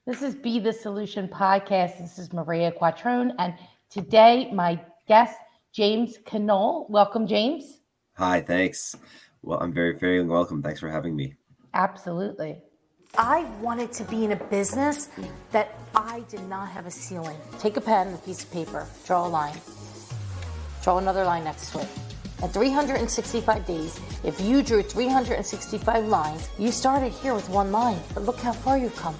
This is Be the Solution podcast. This is Maria Quattrone, and today my guest, James Knull. Welcome, James. Hi, thanks. Well, I'm very, very welcome. Thanks for having me. Absolutely. I wanted to be in a business that I did not have a ceiling. Take a pen and a piece of paper, draw a line, draw another line next to it. At 365 days, if you drew 365 lines, you started here with one line, but look how far you've come.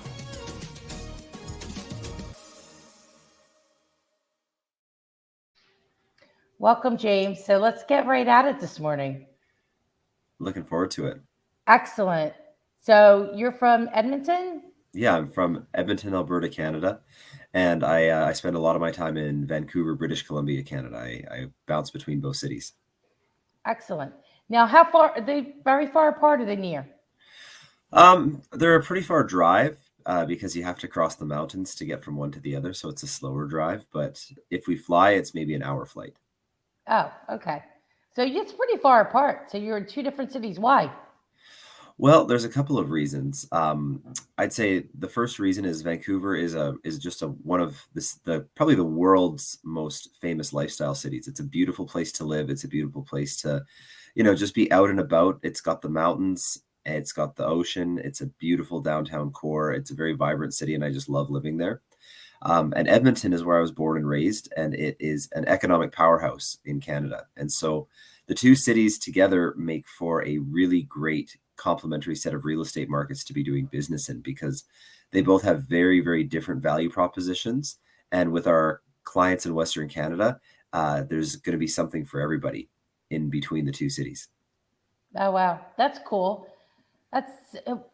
Welcome, James. So let's get right at it this morning. Looking forward to it. Excellent. So you're from Edmonton? Yeah, I'm from Edmonton, Alberta, Canada, and I spend a lot of my time in Vancouver, British Columbia, Canada. I bounce between both cities. Excellent. Now, how far are they? Very far apart? Or are they near? They're a pretty far drive because you have to cross the mountains to get from one to the other, so it's a slower drive. But if we fly, it's maybe an hour flight. Oh, okay. So it's pretty far apart. So you're in two different cities. Why? Well, there's a couple of reasons. I'd say the first reason is Vancouver is just one of the probably the world's most famous lifestyle cities. It's a beautiful place to live. It's a beautiful place to, just be out and about. It's got the mountains, it's got the ocean. It's a beautiful downtown core. It's a very vibrant city, and I just love living there. And Edmonton is where I was born and raised, and it is an economic powerhouse in Canada. And so the two cities together make for a really great complementary set of real estate markets to be doing business in because they both have very, very different value propositions. And with our clients in Western Canada, there's going to be something for everybody in between the two cities. Oh, wow. That's cool. That's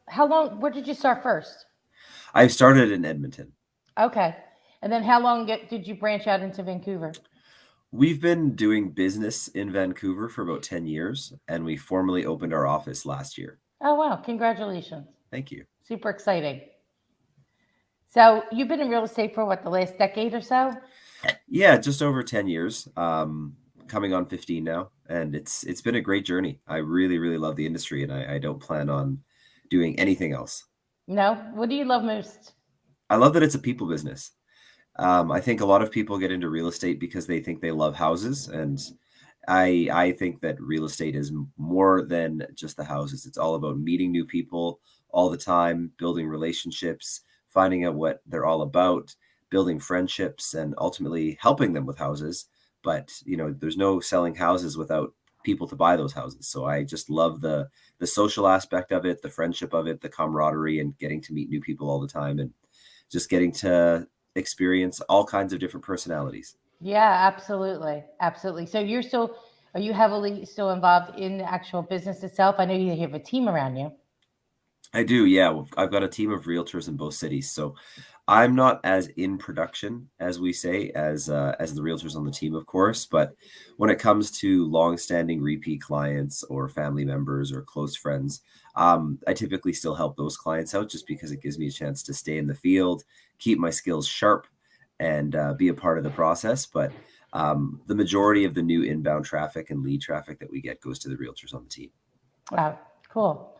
how long? Where did you start first? I started in Edmonton. Okay. And then how long did you branch out into Vancouver? We've been doing business in Vancouver for about 10 years, and we formally opened our office last year. Oh, wow. Congratulations. Thank you. Super exciting. So you've been in real estate for what, the last decade or so? Yeah, just over 10 years, coming on 15 now, and it's been a great journey. I really, really love the industry, and I don't plan on doing anything else. No? What do you love most? I love that it's a people business. I think a lot of people get into real estate because they think they love houses, and I think that real estate is more than just the houses. It's all about meeting new people all the time, building relationships, finding out what they're all about, building friendships, and ultimately helping them with houses. But there's no selling houses without people to buy those houses. So I just love the social aspect of it, the friendship of it, the camaraderie, and getting to meet new people all the time, and just getting to experience all kinds of different personalities. Yeah, absolutely. Absolutely. So are you heavily still involved in the actual business itself? I know you have a team around you. I do, yeah. I've got a team of realtors in both cities, so I'm not as in production as we say as the realtors on the team, of course. But when it comes to long-standing repeat clients or family members or close friends, I typically still help those clients out just because it gives me a chance to stay in the field, keep my skills sharp, and be a part of the process. But the majority of the new inbound traffic and lead traffic that we get goes to the realtors on the team. Wow, cool.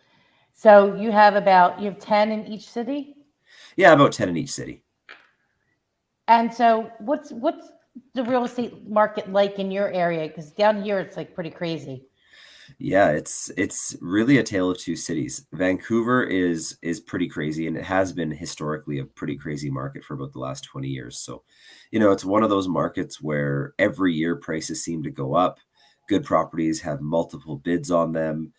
So you have 10 in each city? Yeah, about 10 in each city. And so what's the real estate market like in your area? Because down here it's like pretty crazy. Yeah, it's really a tale of two cities. Vancouver is pretty crazy, and it has been historically a pretty crazy market for about the last 20 years. So, it's one of those markets where every year prices seem to go up. Good properties have multiple bids on them.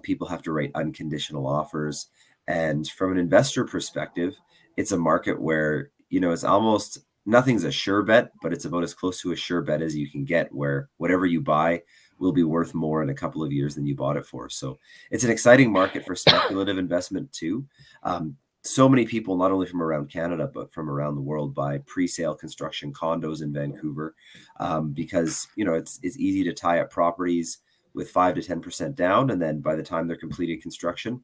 People have to write unconditional offers. And from an investor perspective, it's a market where, it's almost nothing's a sure bet, but it's about as close to a sure bet as you can get, where whatever you buy will be worth more in a couple of years than you bought it for. So it's an exciting market for speculative investment too. So many people, not only from around Canada, but from around the world, buy pre-sale construction condos in Vancouver because, it's easy to tie up properties with 5 to 10% down. And then by the time they're completed construction,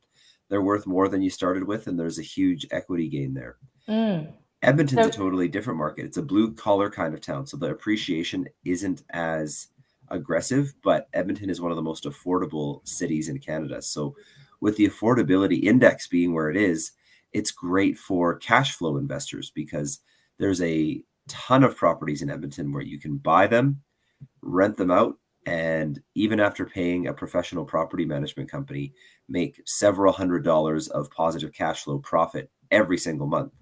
they're worth more than you started with. And there's a huge equity gain there. Mm. Edmonton's a So totally different market. It's a blue collar kind of town. So the appreciation isn't as aggressive, but Edmonton is one of the most affordable cities in Canada. So with the affordability index being where it is, it's great for cash flow investors because there's a ton of properties in Edmonton where you can buy them, rent them out, and even after paying a professional property management company, make several $100s of positive cash flow profit every single month.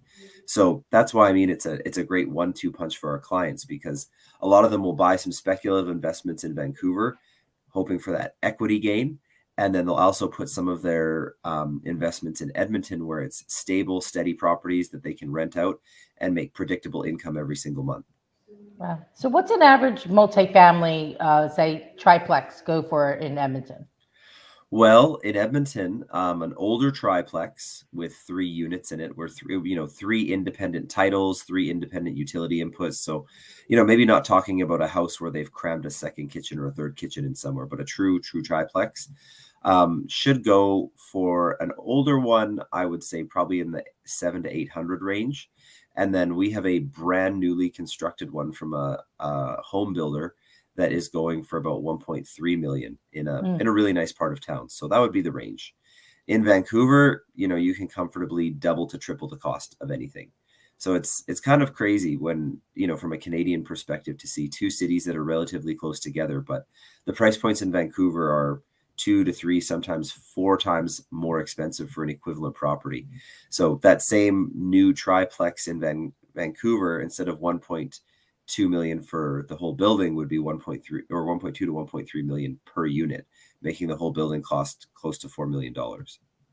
So that's why, I mean, it's a great 1-2 punch for our clients, because a lot of them will buy some speculative investments in Vancouver, hoping for that equity gain. And then they'll also put some of their investments in Edmonton, where it's stable, steady properties that they can rent out and make predictable income every single month. Wow. So what's an average multifamily, say triplex, go for in Edmonton? Well, in Edmonton, an older triplex with 3 units in it, where 3 independent titles, 3 independent utility inputs. So, maybe not talking about a house where they've crammed a second kitchen or a third kitchen in somewhere, but a true triplex should go for an older one. I would say probably in the 700 to 800 range. And then we have a brand newly constructed one from a home builder that is going for about 1.3 million in a really nice part of town. So that would be the range. In Vancouver, you can comfortably double to triple the cost of anything. So it's kind of crazy when, from a Canadian perspective, to see 2 cities that are relatively close together, but the price points in Vancouver are 2 to 3, sometimes 4 times more expensive for an equivalent property. So that same new triplex in Vancouver, instead of 1.2 million for the whole building, would be 1.3 or 1.2 to 1.3 million per unit, making the whole building cost close to $4 million.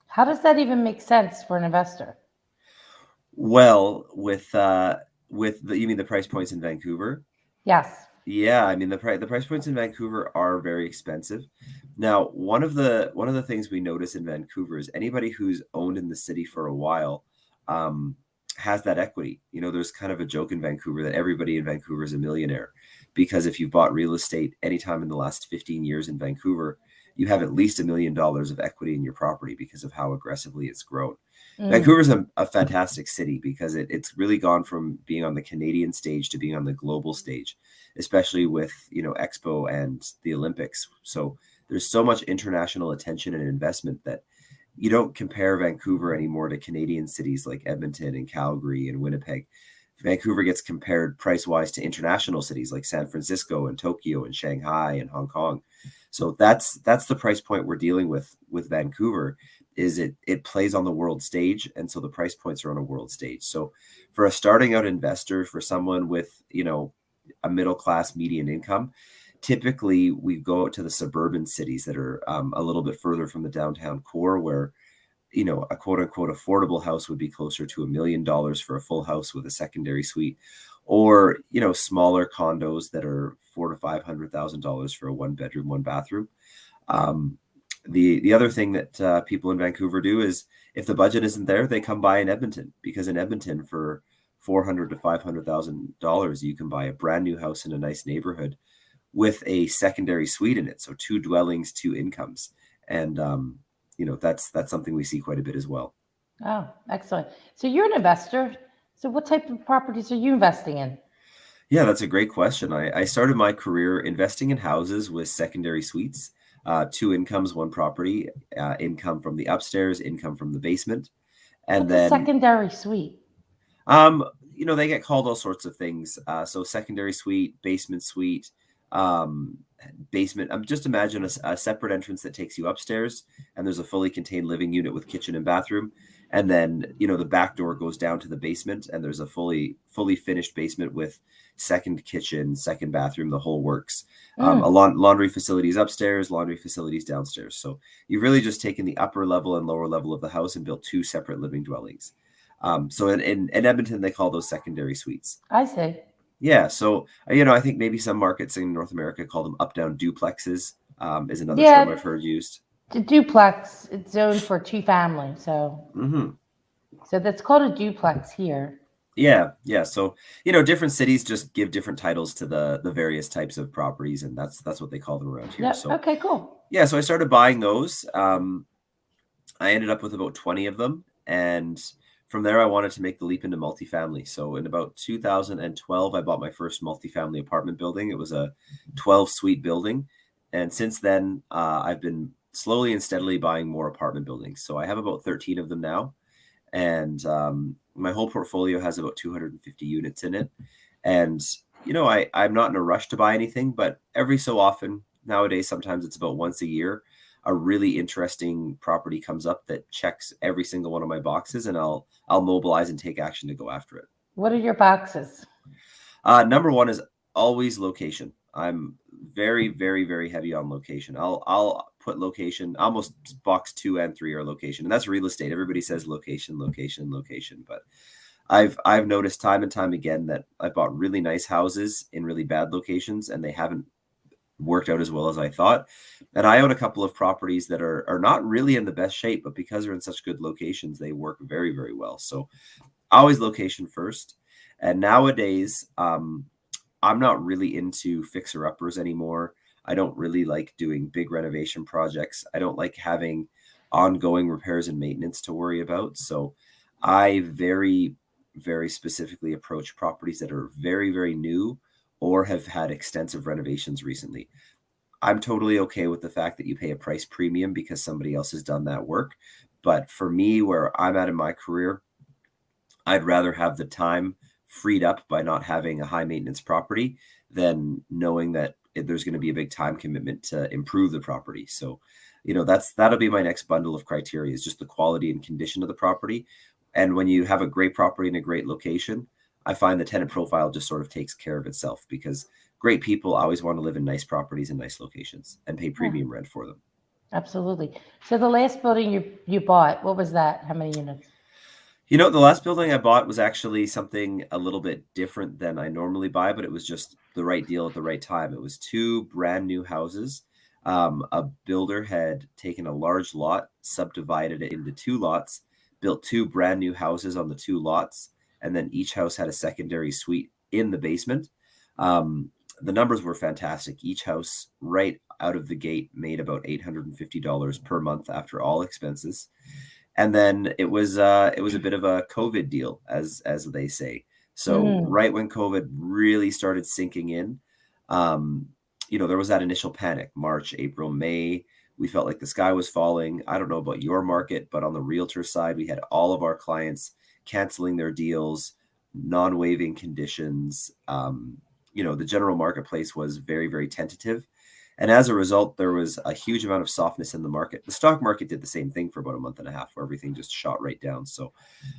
How does that even make sense for an investor? Well, with you mean the price points in Vancouver? Yes. Yeah, I mean the price points in Vancouver are very expensive. Now, one of the things we notice in Vancouver is anybody who's owned in the city for a while has that equity. There's kind of a joke in Vancouver that everybody in Vancouver is a millionaire, because if you've bought real estate anytime in the last 15 years in Vancouver, you have at least $1 million of equity in your property because of how aggressively it's grown. Vancouver's a fantastic city because it's really gone from being on the Canadian stage to being on the global stage, especially with, Expo and the Olympics. So there's so much international attention and investment that you don't compare Vancouver anymore to Canadian cities like Edmonton and Calgary and Winnipeg. Vancouver gets compared price-wise to international cities like San Francisco and Tokyo and Shanghai and Hong Kong. So that's the price point we're dealing with Vancouver. Is it plays on the world stage, and so the price points are on a world stage. So for a starting out investor, for someone with a middle class median income, typically we go out to the suburban cities that are a little bit further from the downtown core, where a quote unquote affordable house would be closer to $1 million for a full house with a secondary suite, or smaller condos that are $400,000 to $500,000 for a 1-bedroom, 1-bathroom. The other thing that people in Vancouver do is, if the budget isn't there, they come by in Edmonton, because in Edmonton for $400,000 to $500,000 you can buy a brand new house in a nice neighborhood with a secondary suite in it. So 2 dwellings, 2 incomes, and that's something we see quite a bit as well. Oh, excellent. So you're an investor. So what type of properties are you investing in? Yeah, that's a great question. I started my career investing in houses with secondary suites. 2 incomes, 1 property, income from the upstairs, income from the basement. And What's a secondary suite? They get called all sorts of things. So secondary suite, basement suite, basement. Just imagine a separate entrance that takes you upstairs, and there's a fully contained living unit with kitchen and bathroom. And then, the back door goes down to the basement, and there's a fully finished basement with second kitchen, second bathroom, the whole works. Laundry facilities upstairs, laundry facilities downstairs. So you've really just taken the upper level and lower level of the house and built 2 separate living dwellings. So in Edmonton, they call those secondary suites. I see. Yeah. So, I think maybe some markets in North America call them up-down duplexes, is another term I've heard used. The duplex, it's zoned for 2 family. So, so that's called a duplex here. Yeah. So, different cities just give different titles to the various types of properties, and that's what they call them around here. Yep. So, okay, cool. Yeah. So I started buying those. I ended up with about 20 of them, and from there, I wanted to make the leap into multifamily. So in about 2012, I bought my first multifamily apartment building. It was a 12-suite building. And since then, I've been slowly and steadily buying more apartment buildings. So I have about 13 of them now. and my whole portfolio has about 250 units in it. And I'm not in a rush to buy anything, but every so often nowadays, sometimes it's about once a year, a really interesting property comes up that checks every single one of my boxes, and I'll mobilize and take action to go after it. What are your boxes? Number one is always location. I'm very, very, very heavy on location. I'll put location, almost box 2 and 3 are location, and that's real estate. Everybody says location, location, location, but I've noticed time and time again that I've bought really nice houses in really bad locations, and they haven't worked out as well as I thought. And I own a couple of properties that are not really in the best shape, but because they're in such good locations, they work very, very well. So always location first. And nowadays, I'm not really into fixer-uppers anymore. I don't really like doing big renovation projects. I don't like having ongoing repairs and maintenance to worry about. So I very, very specifically approach properties that are very, very new or have had extensive renovations recently. I'm totally okay with the fact that you pay a price premium because somebody else has done that work. But for me, where I'm at in my career, I'd rather have the time freed up by not having a high maintenance property than knowing that there's going to be a big time commitment to improve the property. So, that'll be my next bundle of criteria, is just the quality and condition of the property. And when you have a great property in a great location, I find the tenant profile just sort of takes care of itself, because great people always want to live in nice properties in nice locations and pay premium rent for them. Absolutely. So the last building you bought, what was that? How many units? The last building I bought was actually something a little bit different than I normally buy, but it was just the right deal at the right time. It was 2 brand new houses. A builder had taken a large lot, subdivided it into 2 lots, built 2 brand new houses on the 2 lots, and then each house had a secondary suite in the basement. The numbers were fantastic. Each house right out of the gate made about $850 per month after all expenses. And then it was a bit of a COVID deal, as they say. So right when COVID really started sinking in, there was that initial panic, March, April, May. We felt like the sky was falling. I don't know about your market, but on the realtor side, we had all of our clients canceling their deals, non-waiving conditions. The general marketplace was very, very tentative. And as a result, there was a huge amount of softness in the market. The stock market did the same thing for about a month and a half, where everything just shot right down. So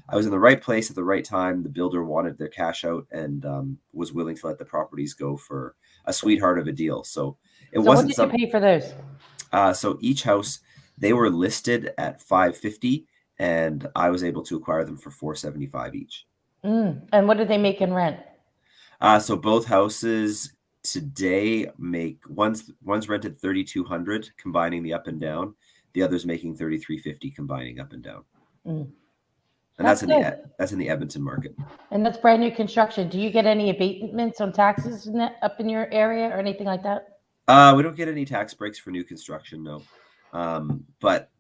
I was in the right place at the right time. The builder wanted their cash out and was willing to let the properties go for a sweetheart of a deal. So what did you pay for those? So each house, they were listed at $550, and I was able to acquire them for $475 each. And what did they make in rent? So both houses today make one's rented $3,200 combining the up and down. The other's making $3,350 combining up and down. And that's in the Edmonton market. And that's brand new construction. Do you get any abatements on taxes up in your area or anything like that? We don't get any tax breaks for new construction, no. But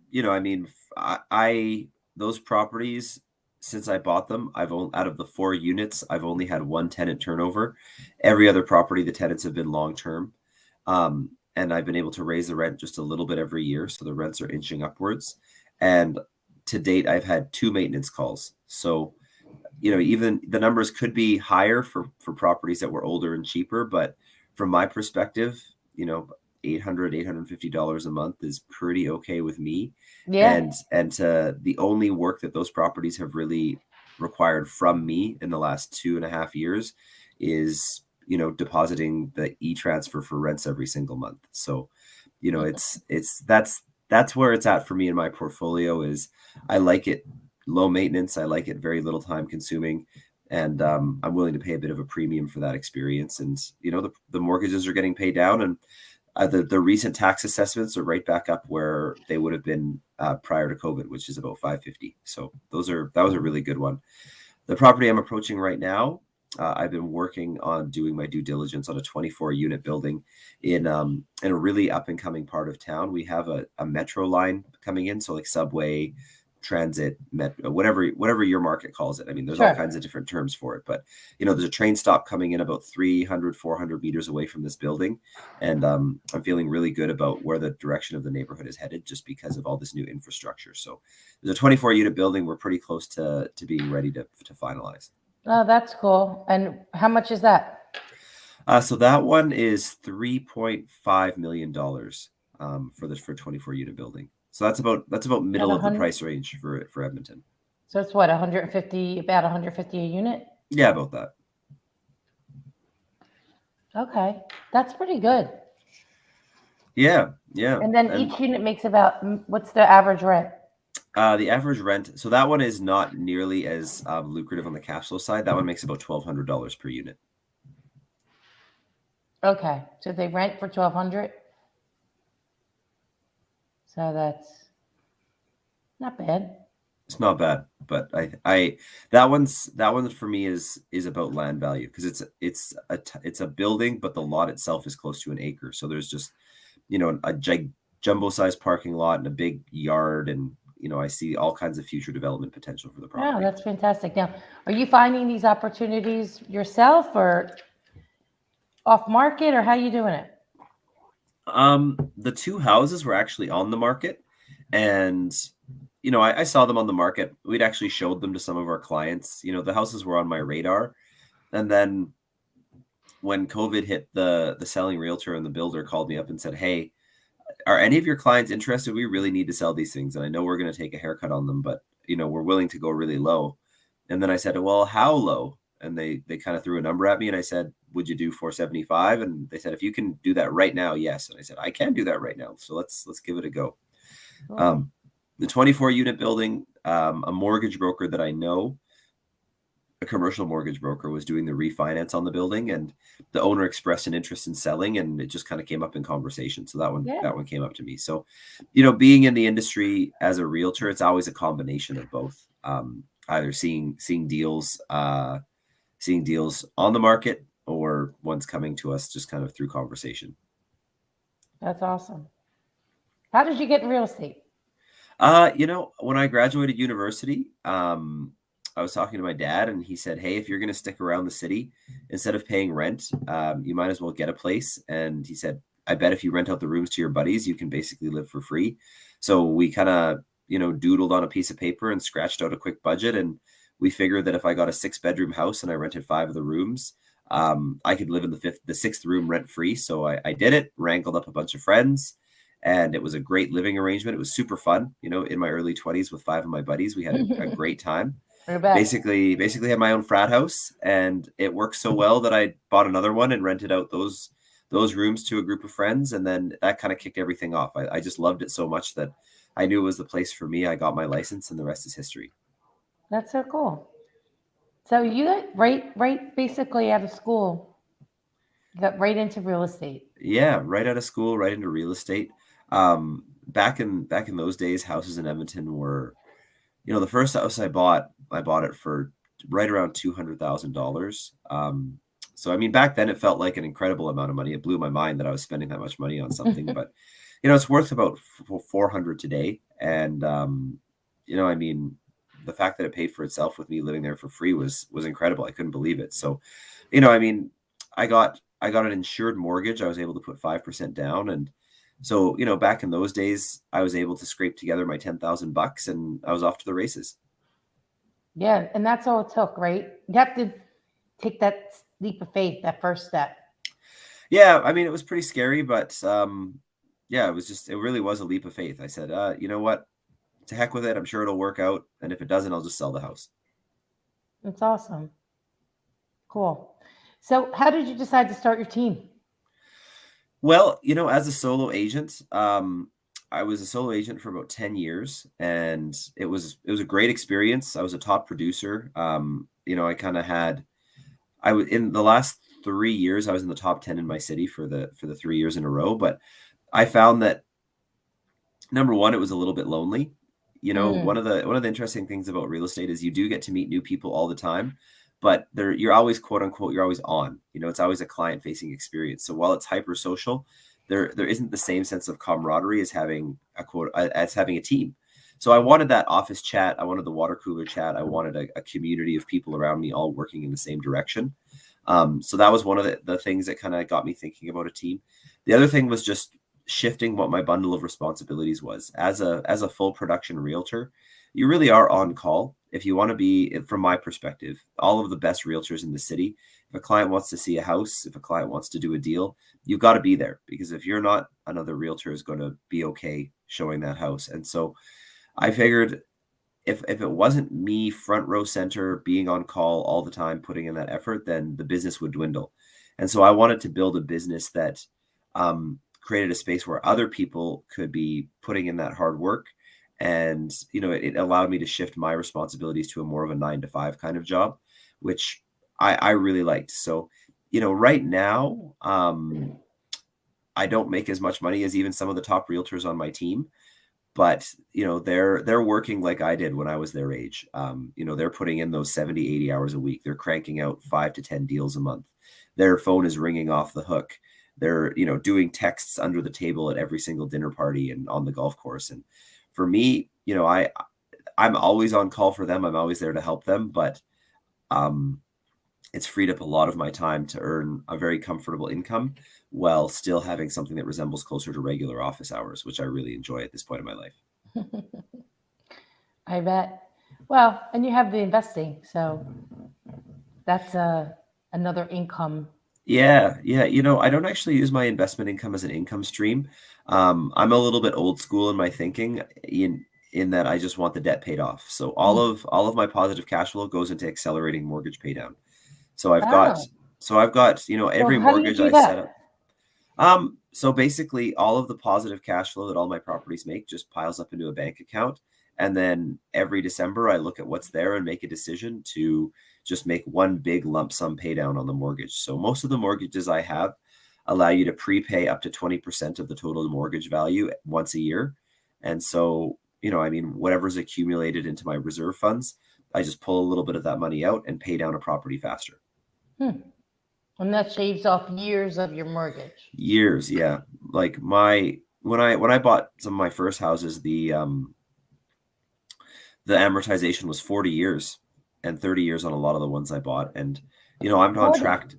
those properties, since I bought them, out of the 4 units, I've only had 1 tenant turnover. Every other property, the tenants have been long-term. And I've been able to raise the rent just a little bit every year. So the rents are inching upwards. And to date, I've had 2 maintenance calls. So, even the numbers could be higher for properties that were older and cheaper. But from my perspective, $850 a month is pretty okay with me. Yeah. And the only work that those properties have really required from me in the last 2.5 years is, depositing the e-transfer for rents every single month. So, that's where it's at for me in my portfolio. Is I like it low maintenance. I like it very little time consuming. And I'm willing to pay a bit of a premium for that experience. And, the mortgages are getting paid down, and the recent tax assessments are right back up where they would have been prior to COVID, which is about $550. So that was a really good one. The property I'm approaching right now, I've been working on doing my due diligence on a 24-unit building in a really up and coming part of town. We have a metro line coming in, so like subway, transit, whatever your market calls it. I mean, there's Sure. all kinds of different terms for it, but there's a train stop coming in about 300-400 meters away from this building, and I'm feeling really good about where the direction of the neighborhood is headed, just because of all this new infrastructure. So there's a 24 unit building. We're pretty close to being ready to finalize. Oh, that's cool. And how much is that? So that one is $3.5 million for 24 unit building. So that's about middle of the price range for Edmonton. So it's what, 150, about 150 a unit? Yeah, about that. Okay, that's pretty good. Yeah. And then each unit makes about, what's the average rent? The average rent, so that one is not nearly as lucrative on the cash flow side. That one makes about $1,200 per unit. Okay, so they rent for $1,200. So that's not bad. It's not bad, but I that one for me is about land value, because it's a building, but the lot itself is close to an acre. So there's just a jumbo sized parking lot and a big yard, and I see all kinds of future development potential for the property. Oh, that's fantastic. Now, are you finding these opportunities yourself or off market, or how are you doing it? The two houses were actually on the market, and I saw them on the market. We'd actually showed them to some of our clients. The houses were on my radar, and then when COVID hit, the selling realtor and the builder called me up and said, "Hey, are any of your clients interested? We really need to sell these things, and I know we're going to take a haircut on them, but we're willing to go really low." And then I said, "Well, how low?" And they kind of threw a number at me, and I said, "Would you do 475?" And they said, "If you can do that right now, yes." And I said, "I can do that right now, so let's give it a go." Cool. The 24 unit building, a mortgage broker that I know, a commercial mortgage broker, was doing the refinance on the building, and the owner expressed an interest in selling, and it just kind of came up in conversation. So that one came up to me. So, being in the industry as a realtor, it's always a combination of both. Either seeing deals on the market, or ones coming to us just kind of through conversation. That's awesome. How did you get in real estate? When I graduated university, I was talking to my dad, and he said, "Hey, if you're going to stick around the city, instead of paying rent, you might as well get a place." And he said, "I bet if you rent out the rooms to your buddies, you can basically live for free." So we kind of, doodled on a piece of paper and scratched out a quick budget. And we figured that if I got a 6-bedroom house and I rented 5 of the rooms, I could live in the 6th room rent free. So I did it, wrangled up a bunch of friends, and it was a great living arrangement. It was super fun. In my early 20s with 5 of my buddies, we had a great time. Basically had my own frat house, and it worked so well that I bought another one and rented out those rooms to a group of friends. And then that kind of kicked everything off. I just loved it so much that I knew it was the place for me. I got my license, and the rest is history. That's so cool. So you got right basically out of school, you got right into real estate. Yeah, right out of school, right into real estate. Back in those days, houses in Edmonton were, the first house I bought it for right around $200,000. So I mean, back then it felt like an incredible amount of money. It blew my mind that I was spending that much money on something, but it's worth about 400 today. And I mean, the fact that it paid for itself with me living there for free was incredible. I couldn't believe it. So, I mean, I got an insured mortgage. I was able to put 5% down, and so, back in those days, I was able to scrape together my $10,000, and I was off to the races. Yeah, and that's all it took, right? You have to take that leap of faith, that first step. Yeah, I mean, it was pretty scary, but yeah, it really was a leap of faith. I said, you know what? To heck with it. I'm sure it'll work out, and if it doesn't, I'll just sell the house. That's awesome. Cool. So how did you decide to start your team? Well, as a solo agent, I was a solo agent for about 10 years, and it was a great experience. I was a top producer. I kind of was in the last 3 years, I was in the top 10 in my city for the 3 years in a row. But I found that, number one, it was a little bit lonely. One of the interesting things about real estate is you do get to meet new people all the time, but you're always, quote unquote, you're always on. It's always a client facing experience. So while it's hyper social, there isn't the same sense of camaraderie as having a team. So I wanted that office chat. I wanted the water cooler chat. I wanted a community of people around me all working in the same direction. So that was one of the things that kind of got me thinking about a team. The other thing was just shifting what my bundle of responsibilities was. As a full production realtor, you really are on call. If you want to be, from my perspective, all of the best realtors in the city, if a client wants to see a house, if a client wants to do a deal, you've got to be there, because if you're not, another realtor is going to be okay showing that house. And so I figured if it wasn't me front row center, being on call all the time, putting in that effort, then the business would dwindle. And so I wanted to build a business that created a space where other people could be putting in that hard work. And, it allowed me to shift my responsibilities to a more of a 9 to 5 kind of job, which I really liked. So, right now, I don't make as much money as even some of the top realtors on my team, but they're working like I did when I was their age. They're putting in those 70, 80 hours a week. They're cranking out 5 to 10 deals a month. Their phone is ringing off the hook. They're, doing texts under the table at every single dinner party and on the golf course. And for me, I'm always on call for them. I'm always there to help them, but it's freed up a lot of my time to earn a very comfortable income while still having something that resembles closer to regular office hours, which I really enjoy at this point in my life. I bet. Well, and you have the investing, so that's another income. Yeah. I don't actually use my investment income as an income stream. I'm a little bit old school in my thinking in that I just want the debt paid off. So all of my positive cash flow goes into accelerating mortgage pay down. So I've got every Well, how do you mortgage do I that? set up. So basically all of the positive cash flow that all my properties make just piles up into a bank account. And then every December I look at what's there and make a decision to just make one big lump sum pay down on the mortgage. So most of the mortgages I have allow you to prepay up to 20% of the total mortgage value once a year. And so, whatever's accumulated into my reserve funds, I just pull a little bit of that money out and pay down a property faster. And that shaves off years of your mortgage. Years, yeah. Like when I bought some of my first houses, the amortization was 40 years and 30 years on a lot of the ones I bought. And I'm on track.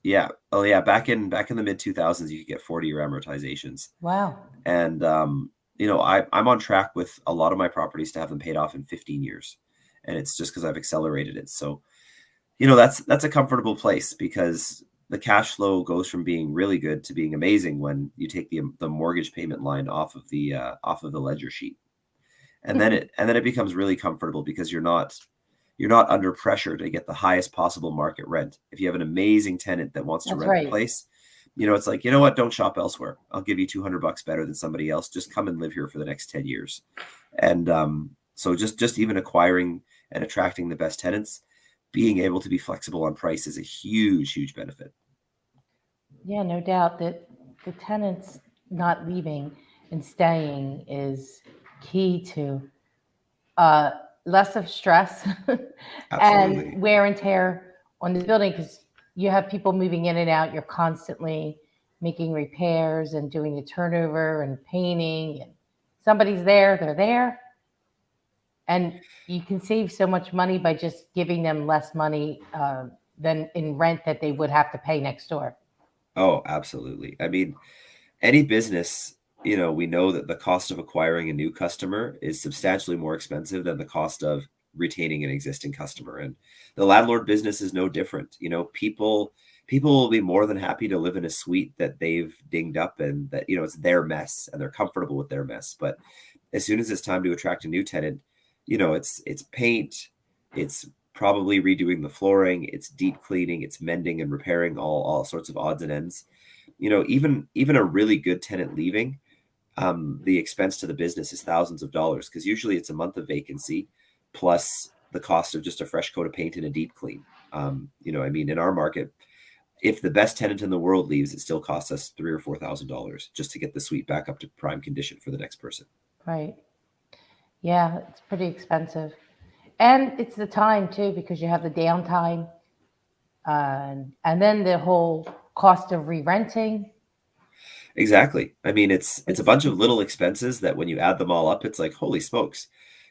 Yeah. Oh yeah. Back in the mid 2000s, you could get 40-year amortizations. Wow. And I'm on track with a lot of my properties to have them paid off in 15 years. And it's just because I've accelerated it. So, that's a comfortable place, because the cash flow goes from being really good to being amazing when you take the mortgage payment line off of the ledger sheet. And then it becomes really comfortable, because you're not under pressure to get the highest possible market rent. If you have an amazing tenant that wants to rent the place, it's like, what, don't shop elsewhere. I'll give you $200 better than somebody else. Just come and live here for the next 10 years. And so just even acquiring and attracting the best tenants, being able to be flexible on price is a huge, huge benefit. Yeah, no doubt that the tenants not leaving and staying is key to less of stress and wear and tear on the building, because you have people moving in and out. You're constantly making repairs and doing the turnover and painting, and somebody's there, they're there. And you can save so much money by just giving them less money than in rent that they would have to pay next door. Oh, absolutely. I mean, any business, we know that the cost of acquiring a new customer is substantially more expensive than the cost of retaining an existing customer. And the landlord business is no different. People will be more than happy to live in a suite that they've dinged up and that, it's their mess and they're comfortable with their mess. But as soon as it's time to attract a new tenant, it's paint, it's probably redoing the flooring, it's deep cleaning, it's mending and repairing all sorts of odds and ends. Even a really good tenant leaving, the expense to the business is thousands of dollars, because usually it's a month of vacancy plus the cost of just a fresh coat of paint and a deep clean. In our market, if the best tenant in the world leaves, it still costs us $3,000 or $4,000 just to get the suite back up to prime condition for the next person. Right. Yeah, it's pretty expensive. And it's the time too, because you have the downtime, and then the whole cost of re-renting. Exactly. It's a bunch of little expenses that when you add them all up, it's like, holy smokes.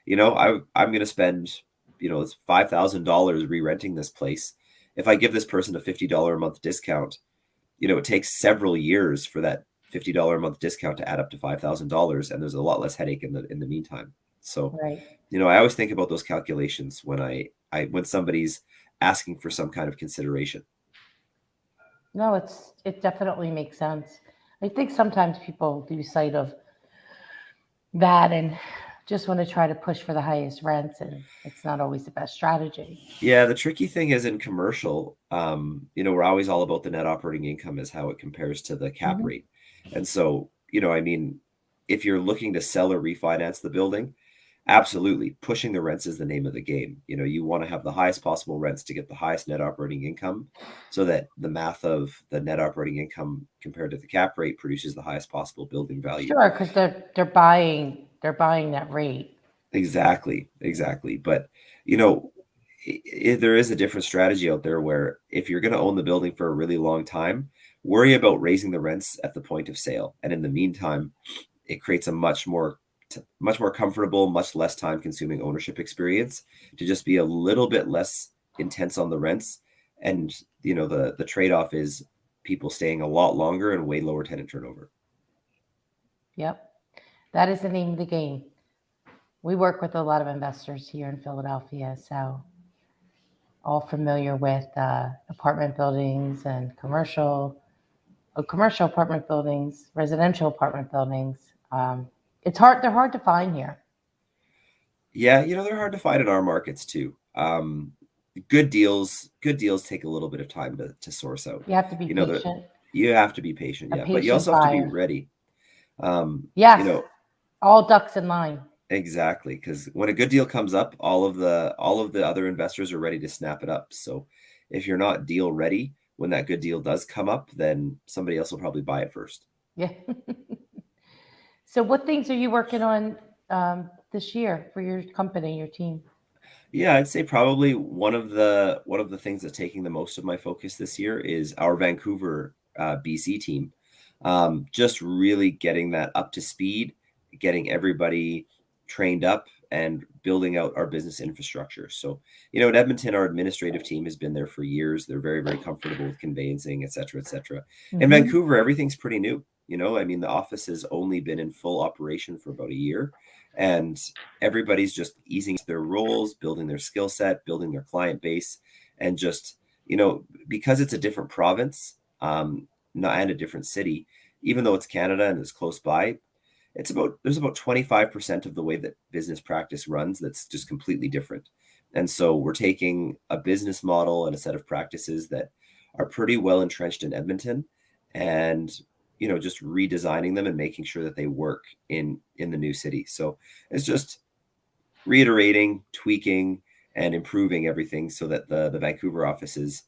I'm going to spend, it's $5,000 re-renting this place. If I give this person a $50 a month discount, it takes several years for that $50 a month discount to add up to $5,000, and there's a lot less headache in the meantime. So, Right. I always think about those calculations when when somebody's asking for some kind of consideration. No, it definitely makes sense. I think sometimes people lose sight of that and just want to try to push for the highest rents, and it's not always the best strategy. Yeah, the tricky thing is in commercial, we're always all about the net operating income as how it compares to the cap Mhm. rate. And so, if you're looking to sell or refinance the building, absolutely, pushing the rents is the name of the game. You want to have the highest possible rents to get the highest net operating income, so that the math of the net operating income compared to the cap rate produces the highest possible building value. Sure, because they're buying that rate. Exactly. But, there is a different strategy out there where if you're going to own the building for a really long time, worry about raising the rents at the point of sale. And in the meantime, it creates a much more comfortable, much less time consuming ownership experience to just be a little bit less intense on the rents. And, the trade-off is people staying a lot longer and way lower tenant turnover. Yep. That is the name of the game. We work with a lot of investors here in Philadelphia, so all familiar with apartment buildings and commercial apartment buildings, residential apartment buildings. They're hard to find here. Yeah, they're hard to find in our markets too. Good deals take a little bit of time to source out. You have to be You know, patient. You have to be patient, A yeah, but you patient also have to be buyer. ready. Yes. All ducks in line. Exactly, because when a good deal comes up, all of the other investors are ready to snap it up. So if you're not deal ready when that good deal does come up, then somebody else will probably buy it first. Yeah. So what things are you working on this year for your company, your team? Yeah, I'd say probably one of the things that's taking the most of my focus this year is our Vancouver, BC team. Just really getting that up to speed, getting everybody trained up, and building out our business infrastructure. So, in Edmonton, our administrative team has been there for years. They're very, very comfortable with conveyancing, et cetera, et cetera. In Mhm. Vancouver, everything's pretty new. The office has only been in full operation for about a year, and everybody's just easing into their roles, building their skill set, building their client base, and just, because it's a different province, and a different city, even though it's Canada and it's close by, there's about 25% of the way that business practice runs that's just completely different. And so we're taking a business model and a set of practices that are pretty well entrenched in Edmonton, and just redesigning them and making sure that they work in the new city. So it's just reiterating, tweaking, and improving everything so that the Vancouver office is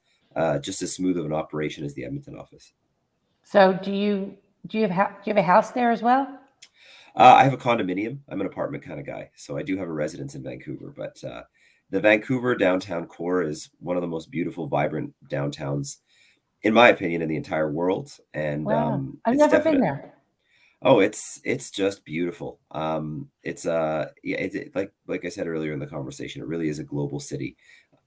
just as smooth of an operation as the Edmonton office. So do you have a house there as well? I have a condominium. I'm an apartment kind of guy, so I do have a residence in Vancouver. But the Vancouver downtown core is one of the most beautiful, vibrant downtowns, in my opinion, in the entire world. And Wow. I've it's never been definite. there. Oh, it's just beautiful. Like I said earlier in the conversation, it really is a global city.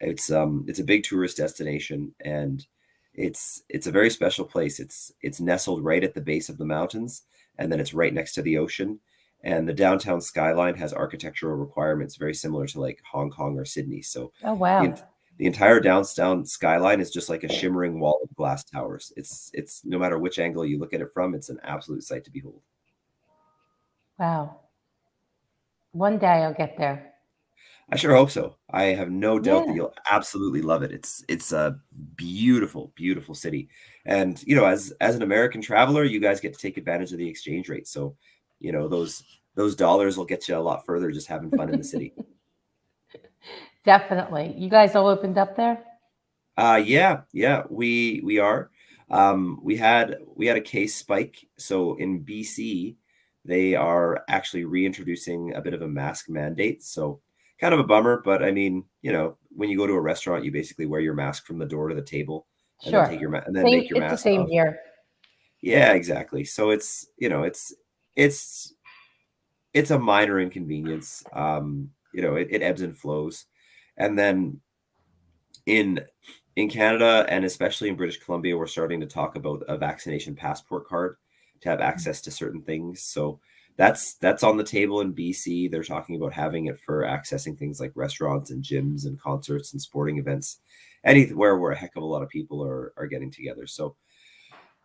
It's a big tourist destination, and it's a very special place. It's nestled right at the base of the mountains, and then it's right next to the ocean. And the downtown skyline has architectural requirements very similar to like Hong Kong or Sydney. So Oh, the wow. en- the entire downtown skyline is just like a shimmering wall of glass towers. It's no matter which angle you look at it from, it's an absolute sight to behold. Wow. One day I'll get there. I sure hope so. I have no doubt that Yeah. you'll absolutely love it. It's a beautiful, beautiful city. And as an American traveler, you guys get to take advantage of the exchange rate. So, those dollars will get you a lot further just having fun in the city. Definitely. You guys all opened up there? Yeah, we are. We had a case spike. So in BC, they are actually reintroducing a bit of a mask mandate. So kind of a bummer, but I mean, when you go to a restaurant, you basically wear your mask from the door to the table, and then Sure. and then take your It's the mask same off. here. Yeah, exactly. So it's it's a minor inconvenience. It ebbs and flows. And then in Canada, and especially in British Columbia, we're starting to talk about a vaccination passport card to have access to certain things. So that's on the table in BC. They're talking about having it for accessing things like restaurants and gyms and concerts and sporting events, anywhere where a heck of a lot of people are getting together. So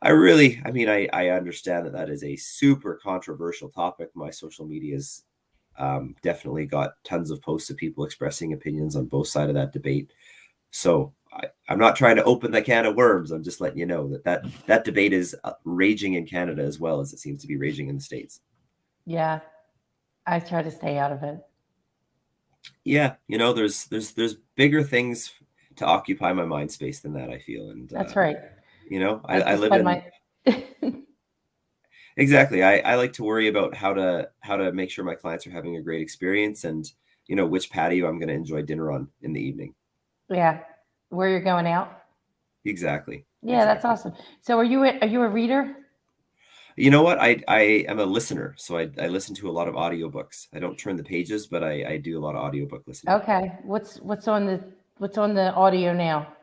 I understand that is a super controversial topic. My social media's definitely got tons of posts of people expressing opinions on both sides of that debate. So I'm not trying to open the can of worms. I'm just letting you know that debate is raging in Canada as well as it seems to be raging in the States. Yeah, I try to stay out of it. Yeah, there's bigger things to occupy my mind space than that, I feel. And That's right. I live in exactly. I like to worry about how to make sure my clients are having a great experience, and which patio I'm going to enjoy dinner on in the evening. Yeah, where you're going out. Exactly. Yeah, that's awesome. So are you a reader? You know what? I am a listener, so I listen to a lot of audiobooks. I don't turn the pages, but I do a lot of audiobook listening. Okay. What's on the audio now?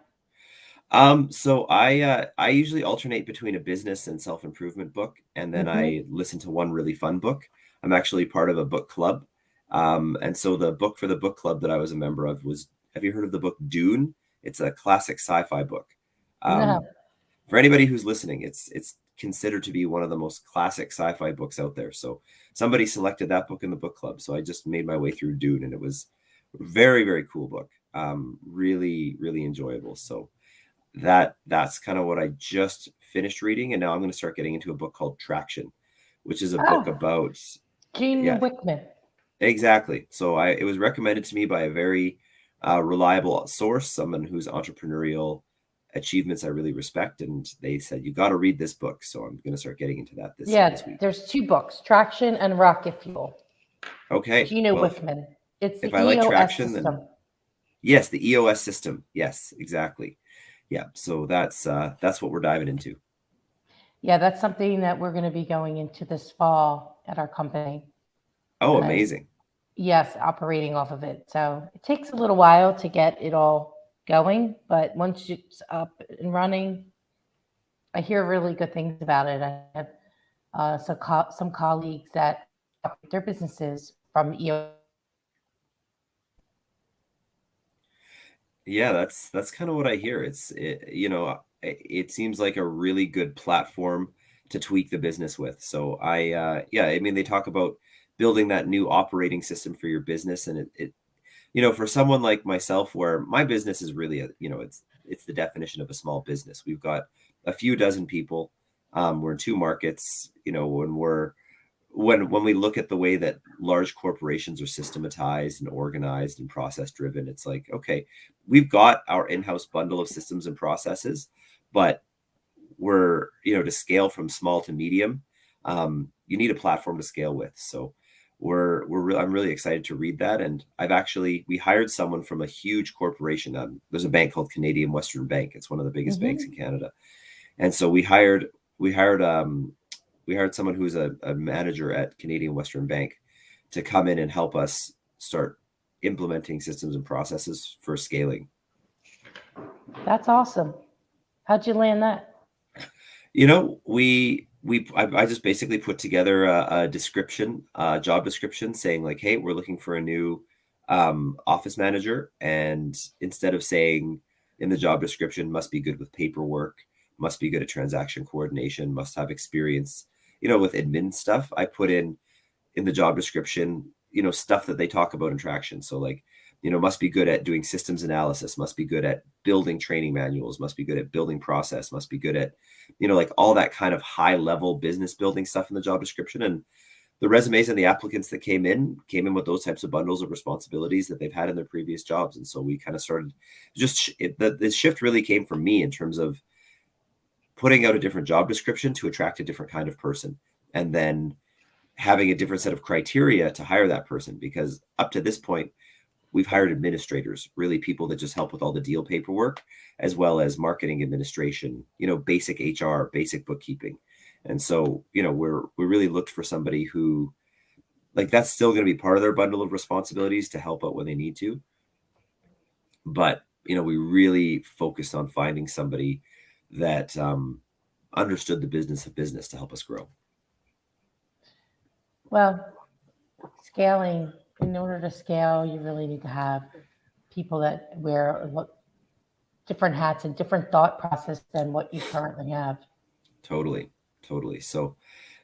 So I usually alternate between a business and self-improvement book, and then I listen to one really fun book. I'm actually part of a book club. And so the book for the book club that I was a member of was, have you heard of the book Dune? It's a classic sci-fi book. No. For anybody who's listening, it's considered to be one of the most classic sci-fi books out there. So somebody selected that book in the book club. So I just made my way through Dune, and it was a very, very cool book. Really, really enjoyable. So that's kind of what I just finished reading. And now I'm going to start getting into a book called Traction, which is a book about Gene Wickman. Exactly. So it was recommended to me by a very reliable source, someone whose entrepreneurial achievements I really respect, and they said you got to read this book. So I'm going to start getting into that this week. There's two books, Traction and Rocket Fuel. Okay. Gene Wickman. It's the if I like EOS Traction, system. then yes, the EOS system. Yes, exactly. Yeah. So that's what we're diving into. Yeah, that's something that we're going to be going into this fall at our company. Oh, amazing. Yes, operating off of it. So it takes a little while to get it all going, but once it's up and running, I hear really good things about it. I have some colleagues that operate their businesses from EO. Yeah, that's kind of what I hear. It seems like a really good platform to tweak the business with. So they talk about building that new operating system for your business, and for someone like myself, where my business is really it's the definition of a small business. We've got a few dozen people. We're in two markets. When we look at the way that large corporations are systematized and organized and process driven, it's like, okay, we've got our in-house bundle of systems and processes, but we're, to scale from small to medium, you need a platform to scale with. So I'm really excited to read that. And we hired someone from a huge corporation. There's a bank called Canadian Western Bank. It's one of the biggest banks in Canada. And so we hired someone who's a manager at Canadian Western Bank to come in and help us start implementing systems and processes for scaling. That's awesome. How'd you land that? I just basically put together a job description saying like, hey, we're looking for a new office manager. And instead of saying in the job description, must be good with paperwork, must be good at transaction coordination, must have experience, with admin stuff, I put in the job description, stuff that they talk about in Traction. So like, must be good at doing systems analysis, must be good at building training manuals, must be good at building process, must be good at, like all that kind of high level business building stuff in the job description. And the resumes and the applicants that came in with those types of bundles of responsibilities that they've had in their previous jobs. And so we kind of started the shift really came from me in terms of putting out a different job description to attract a different kind of person, and then having a different set of criteria to hire that person. Because up to this point, we've hired administrators, really people that just help with all the deal paperwork, as well as marketing administration, basic HR, basic bookkeeping. And so, we really looked for somebody who like that's still going to be part of their bundle of responsibilities to help out when they need to. But, we really focused on finding somebody that understood the business of business to help us grow. Well, scaling, in order to scale, you really need to have people that wear different hats and different thought process than what you currently have. Totally. So,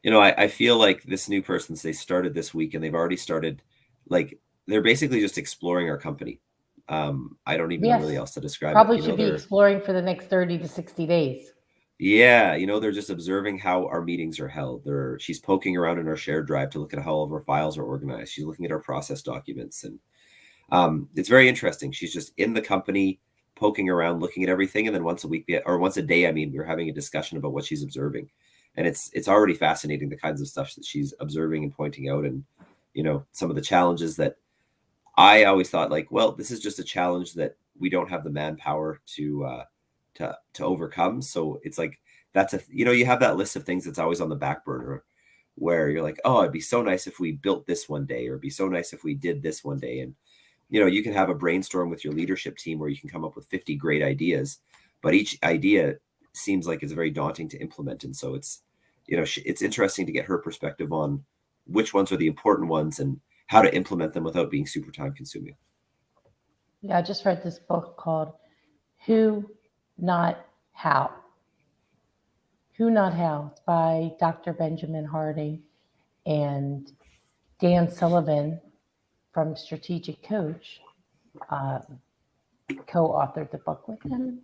I feel like this new person, they started this week and they've already started, like, they're basically just exploring our company. I don't even know really else to describe Probably it. should be exploring for the next 30 to 60 days. Yeah, they're just observing how our meetings are held. She's poking around in our shared drive to look at how all of our files are organized. She's looking at our process documents, and it's very interesting. She's just in the company, poking around, looking at everything, and then once a week, or once a day, we're having a discussion about what she's observing, and it's already fascinating, the kinds of stuff that she's observing and pointing out, and some of the challenges that I always thought, like, well, this is just a challenge that we don't have the manpower to overcome. So it's like, that's you have that list of things that's always on the back burner where you're like, oh, it'd be so nice if we built this one day, or it'd be so nice if we did this one day. And you can have a brainstorm with your leadership team where you can come up with 50 great ideas, but each idea seems like it's very daunting to implement. And so it's it's interesting to get her perspective on which ones are the important ones and how to implement them without being super time consuming. Yeah, I just read this book called Who Not How. Who Not How. It's by Dr. Benjamin Hardy and Dan Sullivan from Strategic Coach co-authored the book with him.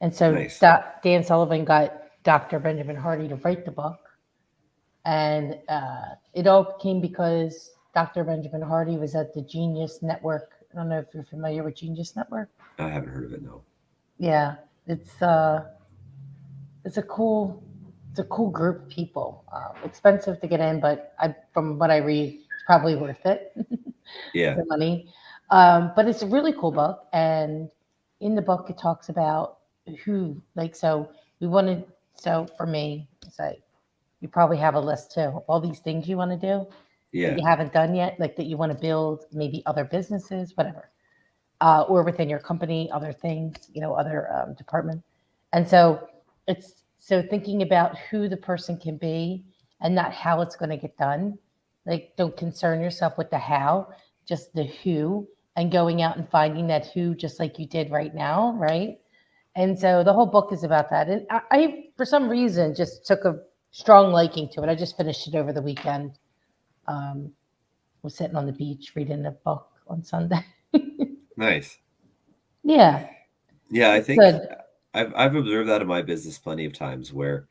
And so Nice. Dan Sullivan got Dr. Benjamin Hardy to write the book. And it all came because Dr. Benjamin Hardy was at the Genius Network. I don't know if you're familiar with Genius Network. I haven't heard of it, no. Yeah, it's a cool group of people. Expensive to get in, but from what I read, it's probably worth it. Yeah. The money. But it's a really cool book, and in the book it talks about for me, it's like, you probably have a list too of all these things you want to do that you haven't done yet, like that you want to build, maybe other businesses, whatever, or within your company, other things, other department. And so it's thinking about who the person can be and not how it's going to get done. Like, don't concern yourself with the how, just the who, and going out and finding that who, just like you did right now, right? And so the whole book is about that. And I for some reason, just took a strong liking to it. I just finished it over the weekend. Was sitting on the beach reading the book on Sunday. Nice. Yeah. Yeah, I It's think good. I've observed that in my business plenty of times, where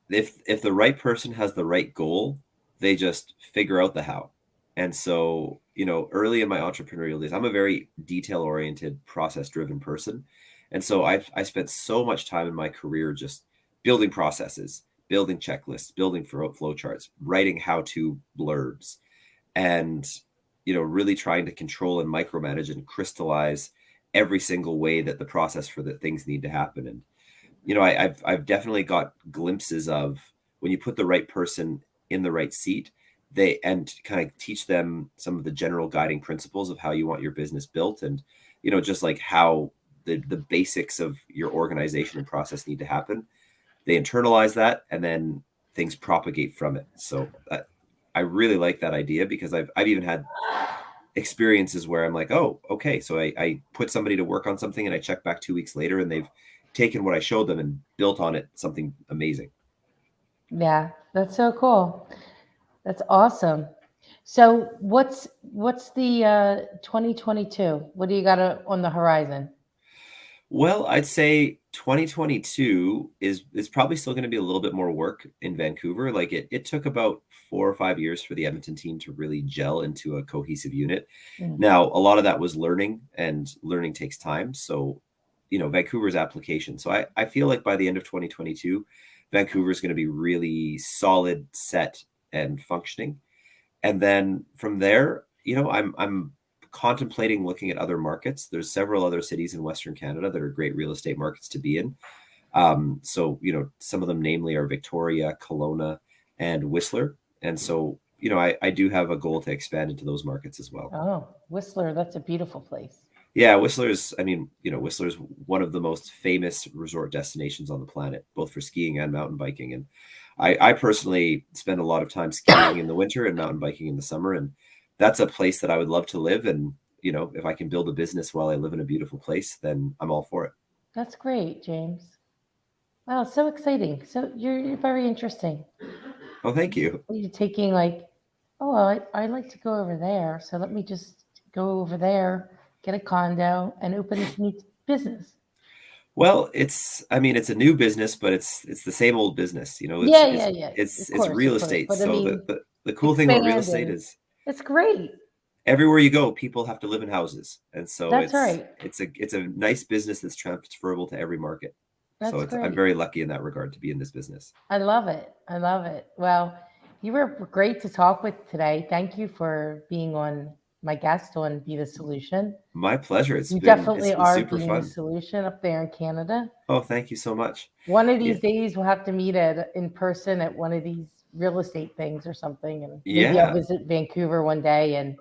if the right person has the right goal, they just figure out the how. And so, early in my entrepreneurial days, I'm a very detail-oriented, process-driven person. And so I spent so much time in my career just building processes, building checklists, building flow charts, writing how-to blurbs, and really trying to control and micromanage and crystallize every single way that the process for the things need to happen. And I've definitely got glimpses of when you put the right person in the right seat, and kind of teach them some of the general guiding principles of how you want your business built, and just like how the basics of your organization and process need to happen. They internalize that, and then things propagate from it. So I really like that idea, because I've even had experiences where I'm like, oh, okay, so I put somebody to work on something and I check back 2 weeks later and they've taken what I showed them and built on it something amazing. Yeah, that's so cool. That's awesome. So what's the 2022? What do you got on the horizon? Well, I'd say 2022 is probably still going to be a little bit more work in Vancouver. Like it took about 4 or 5 years for the Edmonton team to really gel into a cohesive unit. Now, a lot of that was learning, and learning takes time. So, Vancouver's application. So I feel like by the end of 2022, Vancouver is going to be really solid, set, and functioning. And then from there, I'm contemplating looking at other markets. There's several other cities in Western Canada that are great real estate markets to be in. So, some of them namely are Victoria, Kelowna, and Whistler. And so, you know, I do have a goal to expand into those markets as well. Oh, Whistler, that's a beautiful place. Yeah, Whistler's, I mean, you know, Whistler's one of the most famous resort destinations on the planet, both for skiing and mountain biking. And I personally spend a lot of time skiing in the winter and mountain biking in the summer. And that's a place that I would love to live. And, you know, if I can build a business while I live in a beautiful place, then I'm all for it. That's great, James. Wow, so exciting. So you're very interesting. Oh, thank you. You're taking like, oh, I like to go over there. So let me just go over there, get a condo, and open this new business. Well, I mean, it's a new business, but it's the same old business. You know, Yeah. it's Of course, real of course. estate. But I So mean, the cool thing about real estate expanding. is It's great. everywhere you go, people have to live in houses. And so That's right. it's a nice business that's transferable to every market. That's So I'm great. very lucky in that regard to be in this business. I love it. I love it. Well, you were great to talk with today. Thank you for being on my guest on Be the Solution. My pleasure. It's You been definitely are super being the fun. solution up there in Canada. Oh, thank you so much. One of these Yeah. days we'll have to meet in person at one of these real estate things or something, and maybe Yeah. I'll visit Vancouver one day and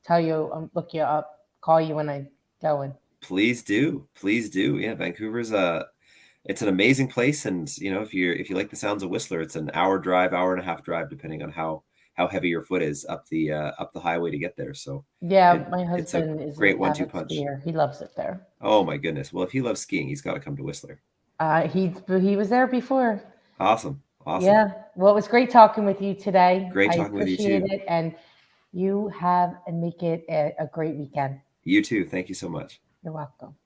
tell you, look you up, call you when I'm going. Please do. Please do. Yeah, Vancouver's it's an amazing place, and you know, if you like the sounds of Whistler, it's an hour drive, hour and a half drive, depending on how heavy your foot is up the highway to get there. So Yeah, my it's a husband is great an 1-2 avid punch. skier. He loves it there. Oh my goodness. Well, if he loves skiing, he's got to come to Whistler. He was there before. Awesome. Yeah. Well, it was great talking with you today. Great I talking with you appreciate too. it, and you have and make it a great weekend. You too. Thank you so much. You're welcome.